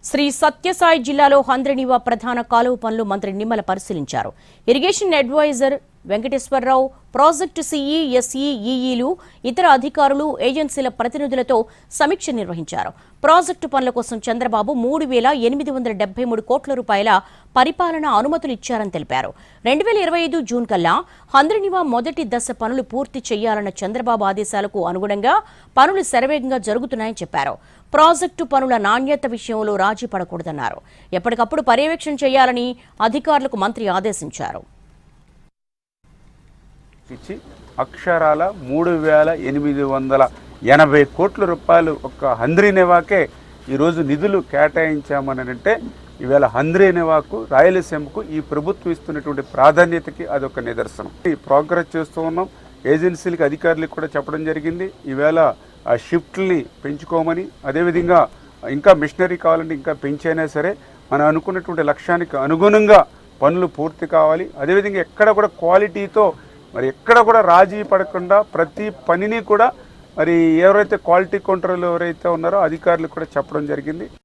శ్రీ సత్యసాయి జిల్లాలో హంద్రినీవా ప్రధాన కాలువ పనులు మంత్రి నిమ్మల పరిశీలించారు. Irrigation adviser Venkateswara Rao, project CE, SE, ఈఈలు, ఇతర అధికారులు, ఏజెన్సీల ప్రతినిధులతో సమీక్ష నిర్వహించారు. ప్రాజెక్టు పనుల కోసం చంద్రబాబు 3,873 కోట్ల రూపాయల పరిపాలనా అనుమతులు ఇచ్చారని తెలిపారు. 2025 జూన్ కల్లా హంద్రినీవా మొదటి దశ పనులు పూర్తి చేయాలన్న చంద్రబాబు ఆదేశాలకు అనుగుణంగా పనులు శరవేగంగా జరుగుతున్నాయని చెప్పారు. ప్రాజెక్టు పనుల నాణ్యత విషయంలో రాజీ పడకూడదన్నారు. ఎప్పటికప్పుడు పర్యవేక్షణ చేయాలని అధికారులకు మంత్రి ఆదేశించారు. అక్షరాల 3,880 కోట్ల రూపాయలు ఒక్క హంద్రినీవాకే ఈరోజు నిధులు కేటాయించామని అంటే ఈవేళ హంద్రినీవాకు, రాయలసీమకు ఈ ప్రభుత్వం ఇస్తున్నటువంటి ప్రాధాన్యతకి అదొక నిదర్శనం. ఈ ప్రోగ్రెస్ చేస్తూ ఉన్నాం. ఏజెన్సీలకి, అధికారులకు కూడా చెప్పడం జరిగింది. ఈవేళ ఆ షిఫ్ట్ని పెంచుకోమని, అదేవిధంగా ఇంకా మిషనరీ కావాలంటే ఇంకా పెంచైనా సరే మనం అనుకున్నటువంటి లక్ష్యానికి అనుగుణంగా పనులు పూర్తి కావాలి. అదేవిధంగా ఎక్కడ కూడా క్వాలిటీతో ఎక్కడ కూడా రాజీ పడకుండా ప్రతి పనిని కూడా ఎవరైతే క్వాలిటీ కంట్రోల్ ఎవరైతే ఉన్నారో అధికారులకు కూడా చెప్పడం జరిగింది.